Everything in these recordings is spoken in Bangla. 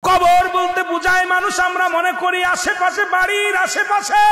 কবর বলতে বুঝায় মানুষ আমরা মনে করি আশেপাশে, বাড়ির আশেপাশে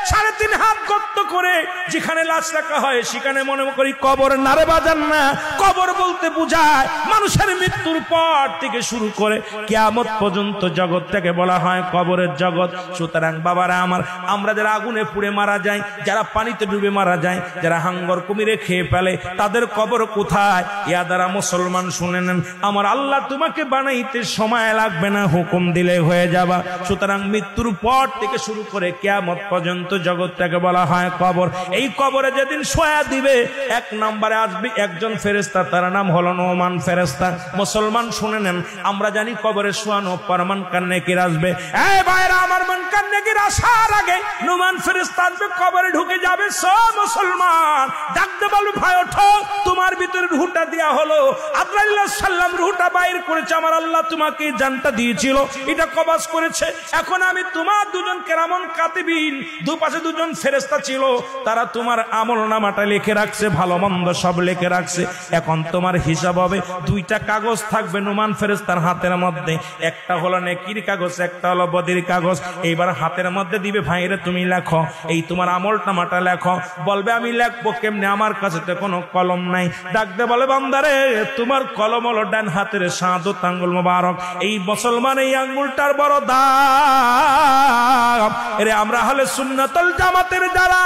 3.5 হাত গর্ত করে যেখানে লাশ রাখা হয় সেখানে মনে করি কবর। নারে বাজান না, কবর বলতে বুঝায় মানুষের মৃত্যুর পর থেকে শুরু করে কিয়ামত পর্যন্ত জগৎটাকে বলা হয় কবরের জগৎ। সুতরাং বাবারা আমার, আমরা যারা আগুনে পুড়ে মারা যায়, যারা পানিতে ডুবে মারা যায়, যারা হাঙ্গর কুমিরে খেয়ে ফেলে, তাদের কবর কোথায়? ইয়া দ্বারা মুসলমান শুনে নেন, আমার আল্লাহ তোমাকে বানাইতে সময় লাগবে না, হুকুম দিলে হয়ে যাবা। সুতরাং মৃত্যুর পর থেকে শুরু করে কিয়ামত পর্যন্ত জগৎটাকে বলা হয় কবর। এই কবরে যেদিন শোয়া দিবে, 1 নম্বরে আসবে একজন ফেরেশতা, তার নাম হলো নোমান ফেরেশতা। মুসলমান শুনে নেন, আমরা জানি কবরে শোয়ানো পরমান কান্নেকির আসবে। এই ভাইরা আমার, মান কান্নেকির আসার আগে নোমান ফেরেশতা আসবে, কবরে ঢুকে যাবে। সব মুসলমান ডাকতে বলবে, ভাই ওঠো, তোমার ভিতরে রূহটা দেয়া হলো। আজরাইল সাল্লাম রূহটা বাইর করেছে, আমার আল্লাহ তোমাকে জানটা দিয়েছিল, এটা কবজ করেছে। এখন আমি তোমার দুজন কেরামন কাতিবিন, দুপাশে দুজন ফেরেশতা ছিল, তারা তোমার আমলনামাটা লিখে রাখছে, ভালো মন্দ সব লিখে রাখছে। এখন তোমার হিসাব হবে, 2টা কাগজ থাকবে নোমান ফেরেশতার হাতের মধ্যে, একটা হলো নেকির কাগজ, একটা হলো বদির কাগজ। এইবার হাতের মধ্যে দিবে, ভাইরে তুমি লেখো, এই তোমার আমলনামাটা লেখো। বলবে আমি লিখবো কেমনে, আমার কাছে তো কোনো কলম নাই। ডাকতে বলে, বান্দারে তোমার কলম হলো ডান হাতের শাহাদত আঙ্গুল মোবারক। এই মুসলমান এই আঙ্গুলটার বড় দাম। এরে আমরা হলে সুন্নাতুল জামাতের যারা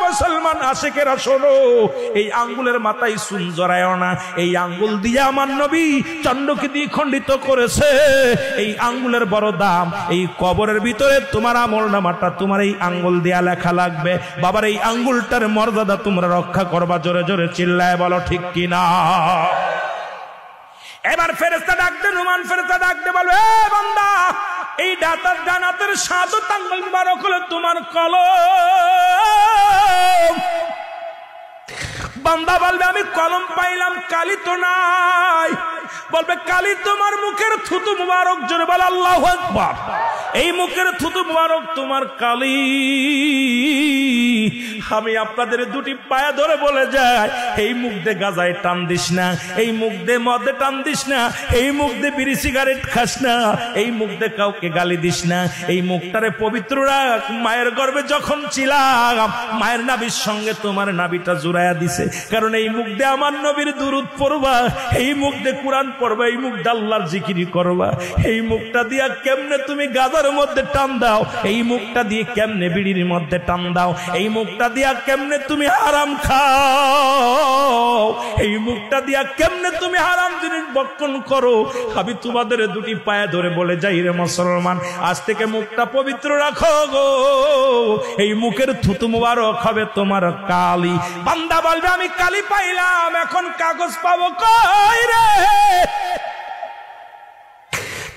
মুসলমান আশিকেরা, শোনো, এই আঙ্গুলের মাথায় সুন জড়ায়ও না। এই আঙ্গুল দিয়ে আমার নবী চন্দ্রকে দিয়ে খণ্ডিত করেছে। এই আঙ্গুলের বড় দাম। এই কবরের ভিতরে তোমার আমলনামাটা তোমার এই আঙ্গুল দিয়া লেখা লাগবে। বাবার এই আঙ্গুলটার মর্যাদা তোমরা রক্ষা করবা। জোরে জোরে চিল্লায় বলো ঠিক কিনা। এবার ফেরেশতা ডাকতে, নোমান ফেরেশতা ডাকতে বলবে, এ বান্দা, এই ডানাতের শাহাদত আঙ্গুল মুবারক হলো তোমার কলম। বান্দা বলবে, আমি কলম পাইলাম, কালি তো নাই। বলবে, কালি তোমার মুখের থুতু মুবারক। জোরে বল আল্লাহু আকবার। এই মুখের থুতু মুবারক তোমার কালি। আমি আপনাদের 2টি পায়ে ধরে বলে যাই, এই মুখ দিয়ে গাজায় টান দিস না, এই মুখ দিয়ে মদে টান দিস না, এই মুখ দিয়ে বিড়ি সিগারেট খাস না, এই মুখ দিয়ে কাউকে গালি দিস না। এই মুখটারে পবিত্র রাখ। মায়ের গর্ভে যখন ছিলাম, মায়ের নাভির সঙ্গে তোমার নাভিটা জুড়াইয়া দিছে, কারণ এই মুখ দিয়ে আমার নবীর দুরূদ পড়বা, এই মুখ দিয়ে কুরআন পড়বা, এই মুখ দিয়ে আল্লাহর জিকির করবা। এই মুখটা দিয়া কেমনে তুমি গাজার মধ্যে টান দাও, এই মুখটা দিয়ে কেমনে বিড়ির মধ্যে টান দাও, এই মুখটা দিয়া কেমনে তুমি হারাম খাও, এই মুখটা দিয়া কেমনে তুমি হারাম জিনিস ভক্ষণ করো। আমি তোমাদের 2টি পায়ে ধরে বলে যাই রে মুসলমান, আজ থেকে মুখটা পবিত্র রাখো গো। এই মুখের থুতু মুবারক হবে তোমার কালি। বান্দা বলবে, আমি কালি পাইলাম, এখন কাগজ পাবো কই রে?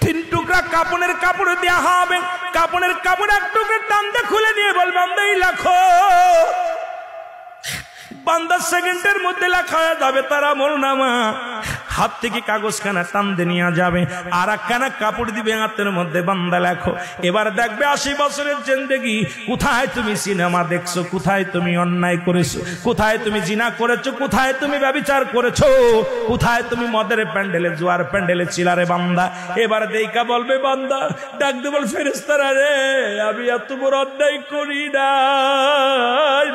3 টুকরা কাপড়ের কাপড় দেয়া হবে। কাপড়ের কাপড় 1 টুকরা টান দিয়ে খুলে নিয়ে বলবে, বান্দা এই লেখো। বান্দা সেকেন্ডের মধ্যে লেখা হয়ে যাবে তার আমলনামা। হাত থেকে কাগজখানা টান দিয়ে নিয়ে যাবে, আর একখানা কাপড় দিবে হাতের মধ্যে, বান্দা লেখো। এবার দেখবে 80 বছরের জিন্দেগি, কোথায় তুমি সিনেমা দেখছো, কোথায় তুমি অন্যায় করেছো, কোথায় তুমি জিনা করেছো, কোথায় তুমি ব্যভিচার করেছো, কোথায় তুমি মদের প্যান্ডেলে, জুয়ার প্যান্ডেলে ছিলারে বান্দা। এবার দেইকা বলবে, বান্দা ডাক দে, বল ফেরেশতারা রে, আমি এত বড় অন্যায় করি নাই।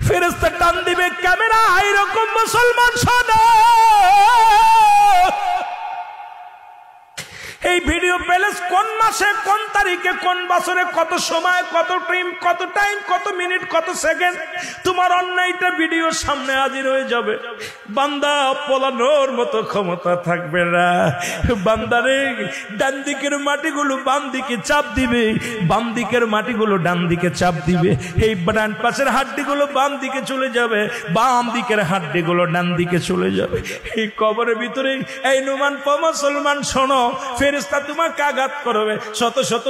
ফেরেশতা টান দিবে ক্যামেরা, এরকম মুসলমান শোনো, এই ভিডিও প্যালেস কোন মাসে, কোন তারিখে, কোন বছরে, কত সময়, কত টাইম, কত মিনিট, কত সেকেন্ড, তোমার অন্যায়টা ভিডিওর সামনে হাজির হয়ে যাবে। বান্দা পলানোর মতো ক্ষমতা থাকবে না। বান্দারে ডান দিকের মাটিগুলো বাম দিকে চাপ দিবে, বাম দিকের মাটিগুলো ডান দিকে চাপ দিবে। এই ডান পাশের হাড্ডিগুলো বাম দিকে চলে যাবে, বাম দিকের হাড্ডিগুলো ডান দিকে চলে যাবে। এই কবরের ভিতরে এই নুমান মুসলমান শোনো, ফেরেশতা তোমাকে আঘাত করবে, শত শত